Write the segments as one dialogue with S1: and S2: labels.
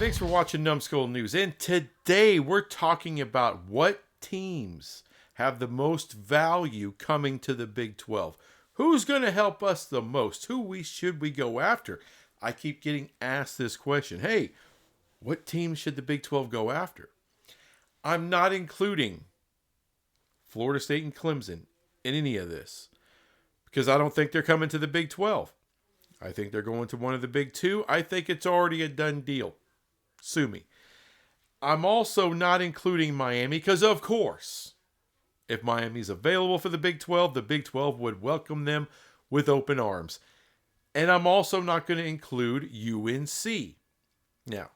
S1: thanks for watching Numbskull News. And today we're talking about what teams have the most value coming to the Big 12. Who's going to help us the most? Should we go after? I keep getting asked this question. Hey, what teams should the Big 12 go after? I'm not including Florida State and Clemson in any of this because I don't think they're coming to the Big 12. I think they're going to one of the Big Two. I think it's already a done deal. Sue me. I'm also not including Miami because, of course, if Miami's available for the Big 12 would welcome them with open arms. And I'm also not going to include UNC. Now,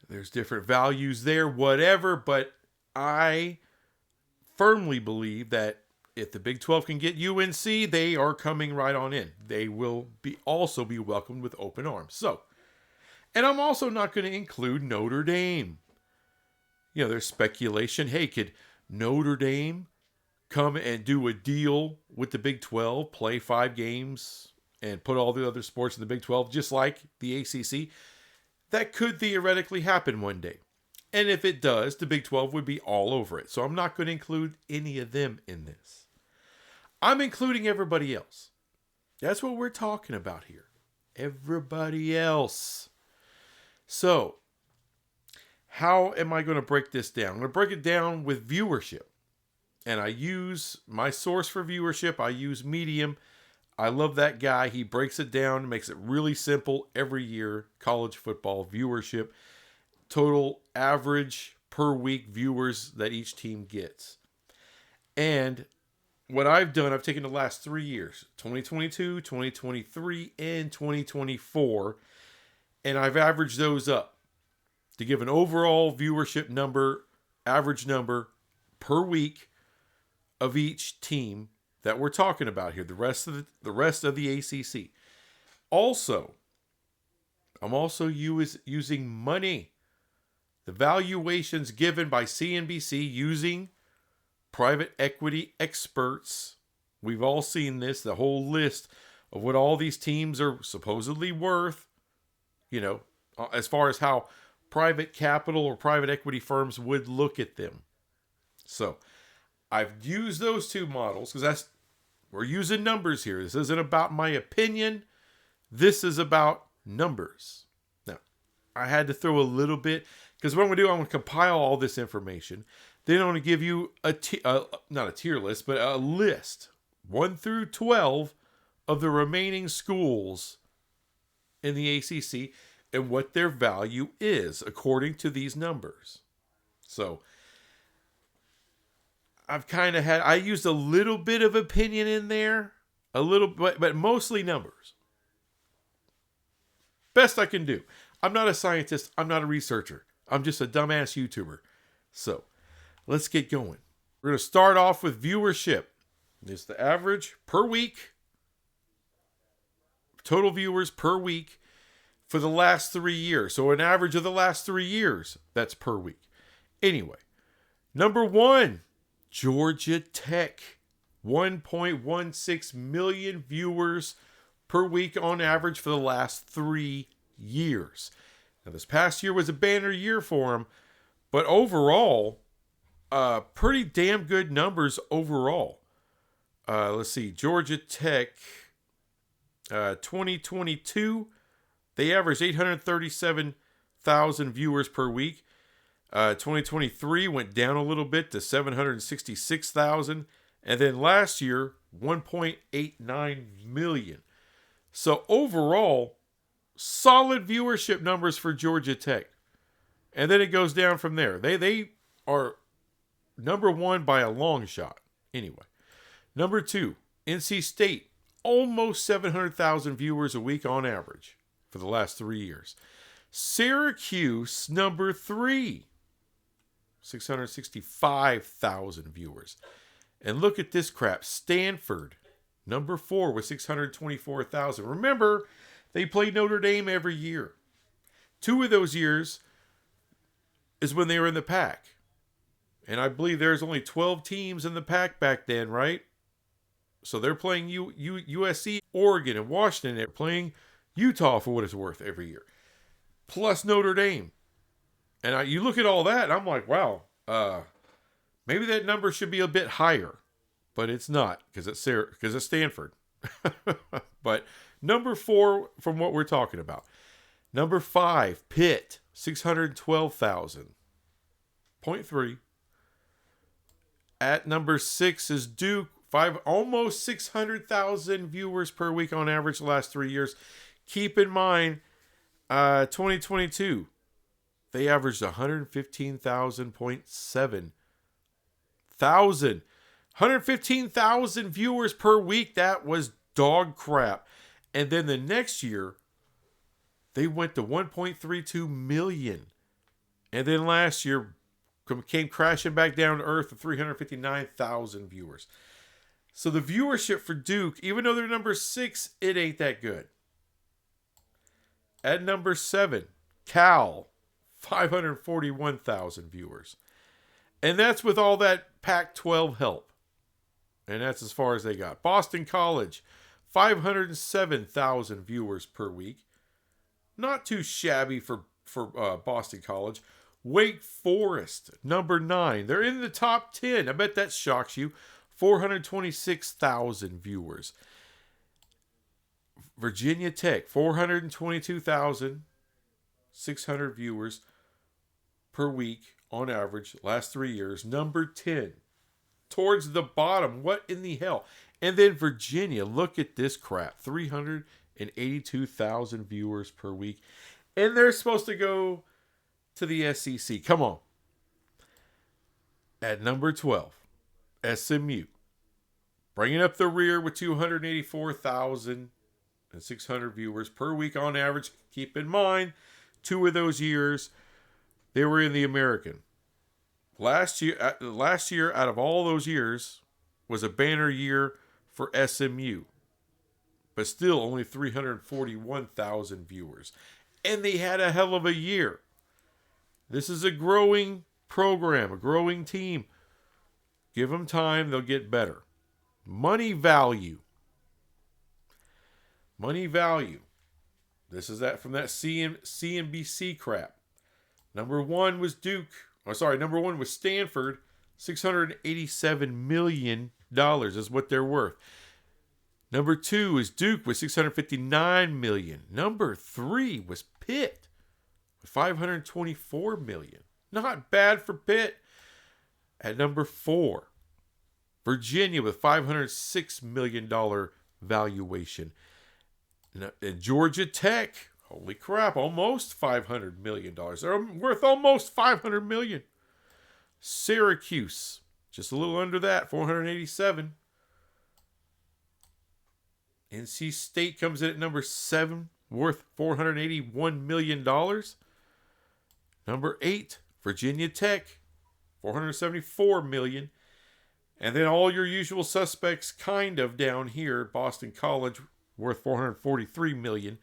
S1: there's different values there, whatever, but I firmly believe that if the Big 12 can get UNC, they are coming right on in. They will also be welcomed with open arms. And I'm also not going to include Notre Dame. You know, there's speculation. Hey, could Notre Dame come and do a deal with the Big 12, play 5 games, and put all the other sports in the Big 12, just like the ACC? That could theoretically happen one day. And if it does, the Big 12 would be all over it. So I'm not going to include any of them in this. I'm including everybody else. That's what we're talking about here. Everybody else. So, how am I going to break this down? I'm going to break it down with viewership. And I use my source for viewership. I use Medium. I love that guy. He breaks it down, makes it really simple every year. College football viewership. Total average per week viewers that each team gets. And what I've done, I've taken the last 3 years, 2022, 2023, and 2024, and I've averaged those up to give an overall viewership number, average number per week of each team that we're talking about here, the rest of the ACC. Also, I'm also using money, the valuations given by CNBC using private equity experts. We've all seen this, the whole list of what all these teams are supposedly worth, you know, as far as how private capital or private equity firms would look at them. So I've used those two models because we're using numbers here. This isn't about my opinion. This is about numbers. Now, I had to throw a little bit because what I'm going to do, I'm going to compile all this information. Then I'm going to give you not a tier list, but a list, 1 through 12, of the remaining schools in the ACC and what their value is according to these numbers. So I used a little bit of opinion in there, but mostly numbers. Best I can do. I'm not a scientist. I'm not a researcher. I'm just a dumbass YouTuber. So let's get going. We're going to start off with viewership. It's the average per week, total viewers per week for the last 3 years. So an average of the last 3 years, that's per week. Anyway, number 1, Georgia Tech. 1.16 million viewers per week on average for the last 3 years. Now, this past year was a banner year for them, but overall, pretty damn good numbers overall. Let's see. Georgia Tech, 2022, they averaged 837,000 viewers per week. 2023 went down a little bit to 766,000. And then last year, 1.89 million. So overall, solid viewership numbers for Georgia Tech. And then it goes down from there. They are number 1 by a long shot. Anyway. Number 2, NC State. Almost 700,000 viewers a week on average for the last 3 years. Syracuse, number 3. 665,000 viewers. And look at this crap. Stanford, number 4 with 624,000. Remember, they play Notre Dame every year. 2 of those years is when they were in the Pac. And I believe there's only 12 teams in the Pac back then, right? So they're playing USC, Oregon, and Washington. They're playing Utah for what it's worth every year. plus Notre Dame. And you look at all that, and I'm like, wow, maybe that number should be a bit higher. But it's not, because it's Stanford. But number 4 from what we're talking about. Number 5, Pitt, 612,000. 0.3. At number 6 is Duke, almost 600,000 viewers per week on average the last 3 years. Keep in mind, 2022, they averaged 115,000.7 thousand. 115,000 viewers per week. That was dog crap. And then the next year, they went to 1.32 million. And then last year, came crashing back down to earth with 359,000 viewers. So the viewership for Duke, even though they're number 6, it ain't that good. At number 7, Cal, 541,000 viewers. And that's with all that Pac-12 help. And that's as far as they got. Boston College, 507,000 viewers per week. Not too shabby for Boston College. Wake Forest, number 9. They're in the top 10. I bet that shocks you. 426,000 viewers. Virginia Tech, 422,600 viewers per week on average, last 3 years. Number 10. Towards the bottom. What in the hell? And then Virginia, look at this crap. 382,000 viewers per week. And they're supposed to go to the SEC. Come on. At number 12, SMU. Bringing up the rear with 284,600 viewers per week on average. Keep in mind, 2 of those years, they were in the American. Last year, out of all those years, was a banner year for SMU. But still, only 341,000 viewers. And they had a hell of a year. This is a growing program, a growing team. Give them time, they'll get better. Money value. Money value. This is that from that CNBC crap. Number 1 was number 1 was Stanford. $687 million is what they're worth. Number 2 is Duke with $659 million. Number 3 was Pitt with $524 million. Not bad for Pitt. At number 4, Virginia with $506 million valuation. And Georgia Tech, holy crap, almost $500 million. They're worth almost $500 million. Syracuse, just a little under that, 487. NC State comes in at number 7, worth $481 million. Number 8, Virginia Tech, $474 million. And then all your usual suspects kind of down here. Boston College, worth $443 million.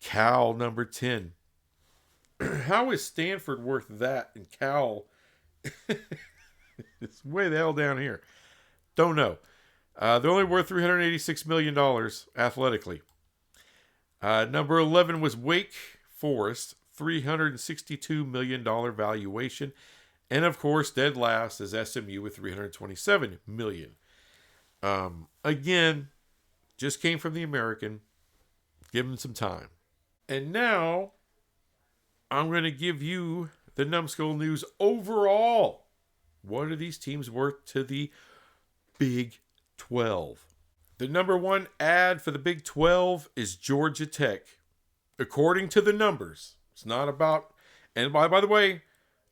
S1: Cal, number 10. How is Stanford worth that? And Cal, it's way the hell down here. Don't know. They're only worth $386 million athletically. Number 11 was Wake Forest, $362 million valuation. And of course, dead last is SMU with $327 million. Again, just came from the American. Give them some time. And now, I'm going to give you the Numbskull News overall. What are these teams worth to the Big 12? The number 1 ad for the Big 12 is Georgia Tech. According to the numbers. It's not about... And by the way,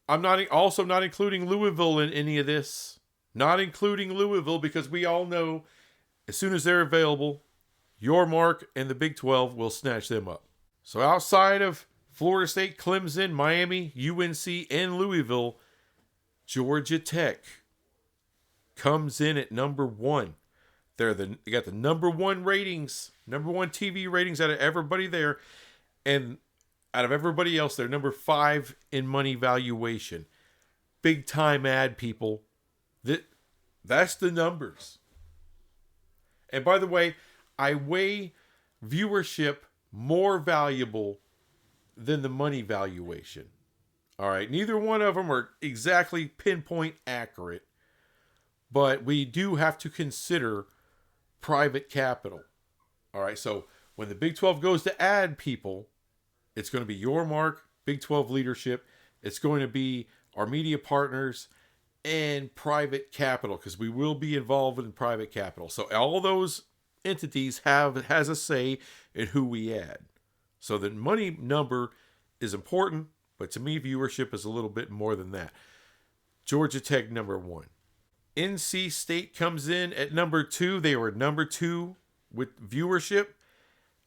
S1: I'm not including Louisville in any of this. Not including Louisville because we all know as soon as they're available, your mark and the Big 12 will snatch them up. So outside of Florida State, Clemson, Miami, UNC, and Louisville, Georgia Tech comes in at number 1. They got the number 1 ratings, number 1 TV ratings out of everybody there. And out of everybody else, they're number 5 in money valuation. Big time ad, people. That's the numbers. And by the way, I weigh viewership more valuable than the money valuation. All right, neither one of them are exactly pinpoint accurate, but we do have to consider private capital. All right, so when the Big 12 goes to add people, it's going to be your mark, Big 12 leadership. It's going to be our media partners and private capital, because we will be involved in private capital. So all those entities has a say in who we add. So the money number is important, but to me, viewership is a little bit more than that. Georgia Tech, number 1. NC State comes in at number 2. They were number 2 with viewership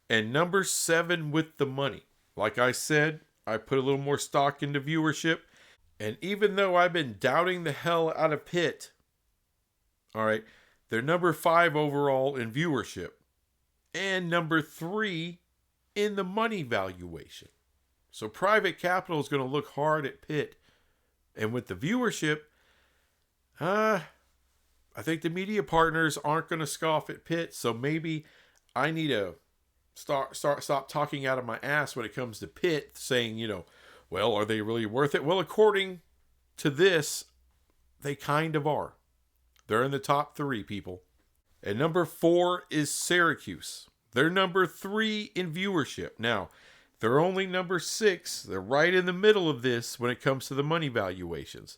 S1: and number 7 with the money. Like I said, I put a little more stock into viewership. And even though I've been doubting the hell out of Pitt, all right, they're number 5 overall in viewership and number 3 in the money valuation. So private capital is going to look hard at Pitt. And with the viewership, I think the media partners aren't going to scoff at Pitt. So maybe I need to stop talking out of my ass when it comes to Pitt, saying, well, are they really worth it? Well, according to this, they kind of are. They're in the top 3, people. And number 4 is Syracuse. They're number 3 in viewership. Now, they're only number 6. They're right in the middle of this when it comes to the money valuations.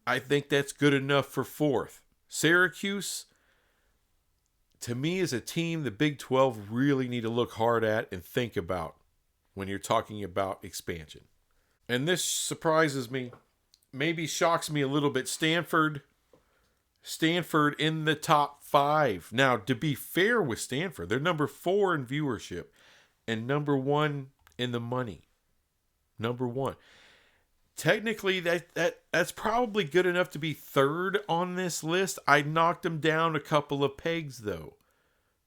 S1: I think that's good enough for 4th. Syracuse, to me, is a team the Big 12 really need to look hard at and think about when you're talking about expansion. And this surprises me, maybe shocks me a little bit. Stanford in the top 5. Now, to be fair with Stanford, they're number 4 in viewership and number 1 in the money. Number 1. Technically, that's probably good enough to be 3rd on this list. I knocked them down a couple of pegs, though.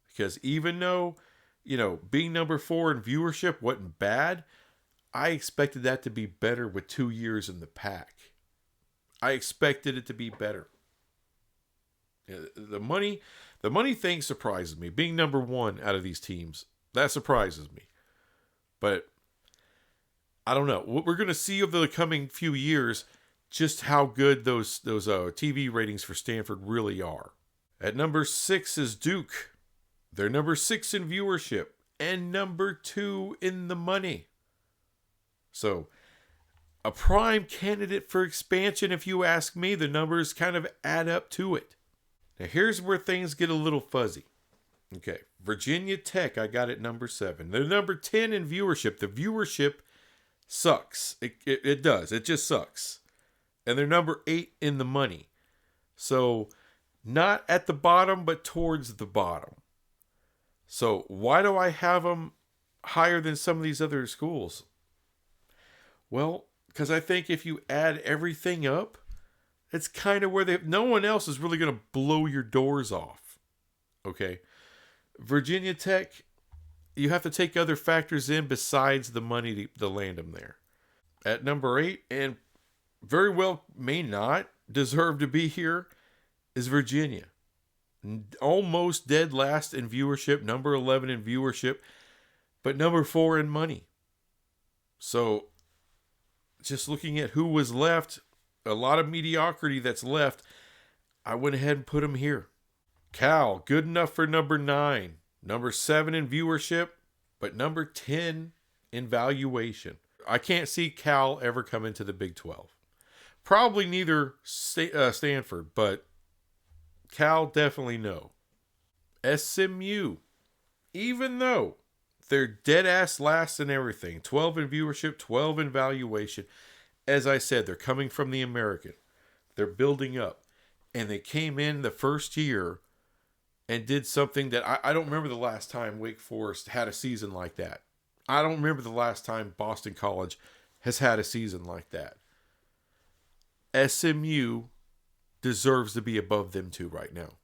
S1: Because even though, being number 4 in viewership wasn't bad, I expected that to be better with 2 years in the pack. I expected it to be better. The money thing surprises me. Being number 1 out of these teams, that surprises me. But I don't know. We're going to see over the coming few years just how good those TV ratings for Stanford really are. At number 6 is Duke. They're number 6 in viewership and number 2 in the money. So, a prime candidate for expansion, if you ask me. The numbers kind of add up to it. Now, here's where things get a little fuzzy. Okay, Virginia Tech, I got at number 7. They're number 10 in viewership. The viewership sucks. It does. It just sucks. And they're number 8 in the money. So, not at the bottom, but towards the bottom. So, why do I have them higher than some of these other schools? Well, because I think if you add everything up, it's kind of where no one else is really going to blow your doors off. Okay? Virginia Tech, you have to take other factors in besides the money to land them there. At number 8, and very well may not deserve to be here, is Virginia. Almost dead last in viewership, number 11 in viewership, but number 4 in money. So, just looking at who was left, a lot of mediocrity that's left, I went ahead and put them here. Cal, good enough for number 9. Number 7 in viewership, but number 10 in valuation. I can't see Cal ever come into the Big 12. Probably neither Stanford, but Cal definitely no. SMU, even though they're dead ass last in everything, 12 in viewership, 12 in valuation. As I said, they're coming from the American. They're building up. And they came in the first year and did something that I don't remember the last time Wake Forest had a season like that. I don't remember the last time Boston College has had a season like that. SMU deserves to be above them two right now.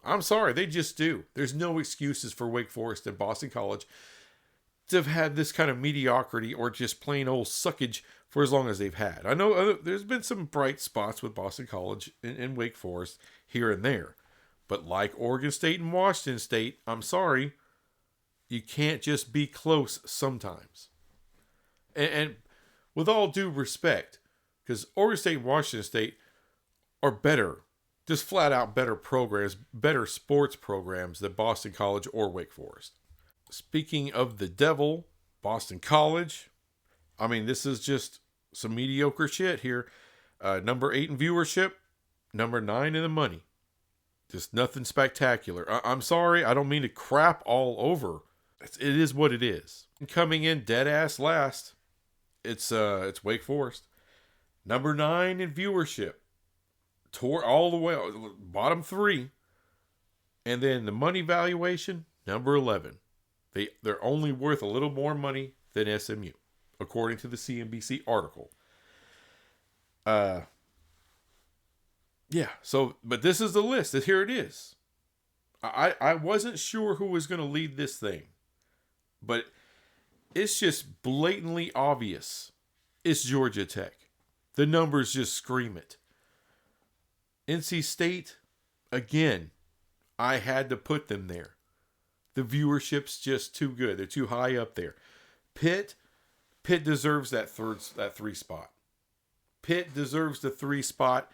S1: I'm sorry, they just do. There's no excuses for Wake Forest and Boston College to have had this kind of mediocrity or just plain old suckage for as long as they've had. I know there's been some bright spots with Boston College and Wake Forest here and there. But like Oregon State and Washington State, I'm sorry, you can't just be close sometimes. And with all due respect, because Oregon State and Washington State are better, just flat out better programs, better sports programs than Boston College or Wake Forest. Speaking of the devil, Boston College, I mean, this is just some mediocre shit here. Number 8 in viewership, number 9 in the money. Just nothing spectacular. I'm sorry, I don't mean to crap all over. It is what it is. Coming in dead ass last, it's Wake Forest. Number 9 in viewership. Tore all the way, bottom 3. And then the money valuation, number 11. They're only worth a little more money than SMU, according to the CNBC article. Yeah, so, but this is the list. Here it is. I wasn't sure who was going to lead this thing, but it's just blatantly obvious. It's Georgia Tech. The numbers just scream it. NC State, again, I had to put them there. The viewership's just too good. They're too high up there. Pitt deserves that 3 spot. Pitt deserves the 3 spot.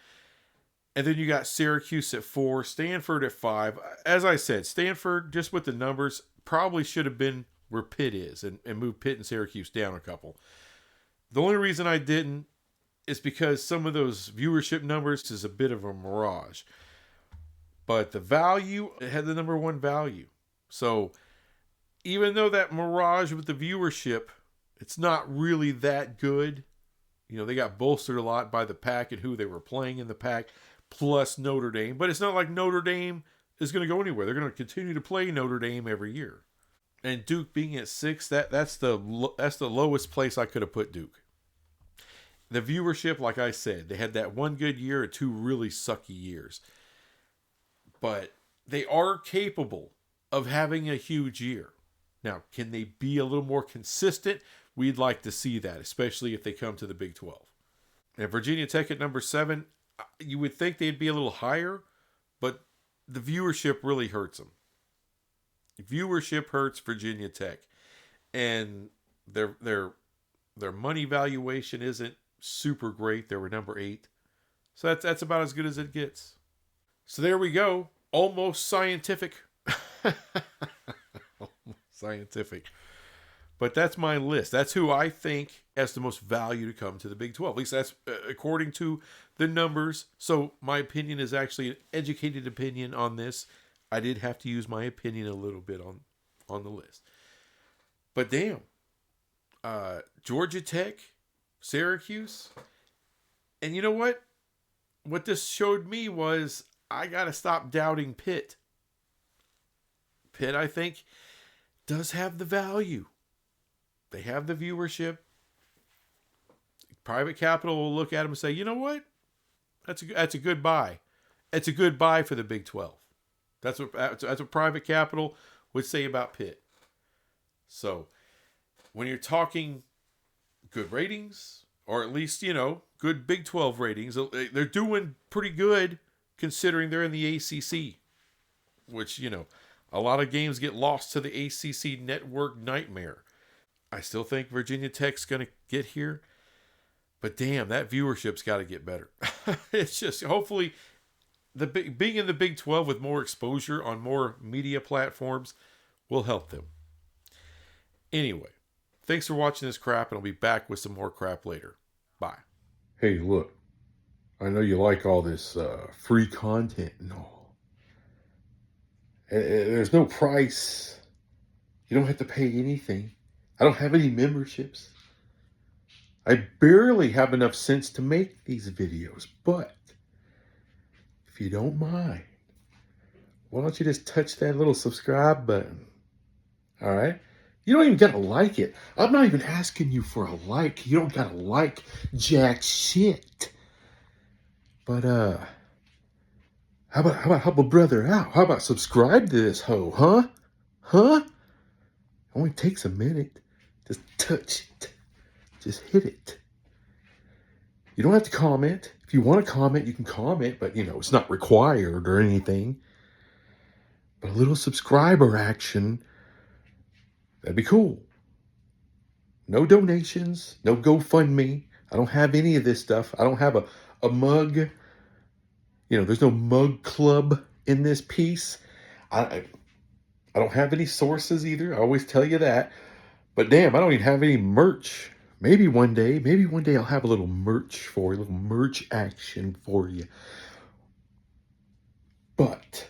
S1: And then you got Syracuse at 4, Stanford at 5. As I said, Stanford, just with the numbers, probably should have been where Pitt is and moved Pitt and Syracuse down a couple. The only reason I didn't is because some of those viewership numbers is a bit of a mirage. But the value, it had the number 1 value. So even though that mirage with the viewership, it's not really that good. You know, they got bolstered a lot by the pack and who they were playing in the pack, plus Notre Dame. But it's not like Notre Dame is going to go anywhere. They're going to continue to play Notre Dame every year. And Duke being at 6, that's the lowest place I could have put Duke. The viewership, like I said, they had that 1 good year and 2 really sucky years. But they are capable of having a huge year. Now, can they be a little more consistent? We'd like to see that, especially if they come to the Big 12. And Virginia Tech at number 7, you would think they'd be a little higher, but the viewership really hurts them. Viewership hurts Virginia Tech, and their money valuation isn't super great. They were number 8, so that's about as good as it gets. So there we go, almost scientific. Scientific. But that's my list. That's who I think has the most value to come to the Big 12. At least that's according to the numbers. So my opinion is actually an educated opinion on this. I did have to use my opinion a little bit on the list. But damn. Georgia Tech, Syracuse. And you know what? What this showed me was I got to stop doubting Pitt. Pitt, I think, does have the value. They have the viewership. Private capital will look at them and say, you know what? That's a good buy. It's a good buy for the Big 12. That's what private capital would say about Pitt. So when you're talking good ratings, or at least, good Big 12 ratings, they're doing pretty good considering they're in the ACC, which, a lot of games get lost to the ACC network nightmare. I still think Virginia Tech's going to get here. But damn, that viewership's got to get better. It's just, hopefully, being in the Big 12 with more exposure on more media platforms will help them. Anyway, thanks for watching this crap, and I'll be back with some more crap later. Bye. Hey, look. I know you like all this free content and all. There's no price. You don't have to pay anything. I don't have any memberships. I barely have enough sense to make these videos, but if you don't mind, why don't you just touch that little subscribe button? All right? You don't even got to like it. I'm not even asking you for a like. You don't got to like jack shit. But, how about help a brother out? How about subscribe to this hoe, huh? Huh? It only takes a minute. Just touch it. Just hit it. You don't have to comment. If you want to comment, you can comment, but it's not required or anything. But a little subscriber action, that'd be cool. No donations, no GoFundMe. I don't have any of this stuff. I don't have a mug. There's no mug club in this piece. I don't have any sources either. I always tell you that. But damn, I don't even have any merch. Maybe one day I'll have a little merch for you, a little merch action for you. But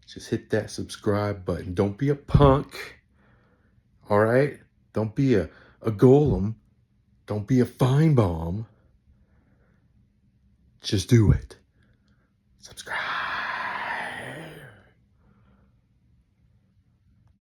S1: just hit that subscribe button. Don't be a punk. All right? Don't be a golem. Don't be a fine bomb. Just do it. Subscribe.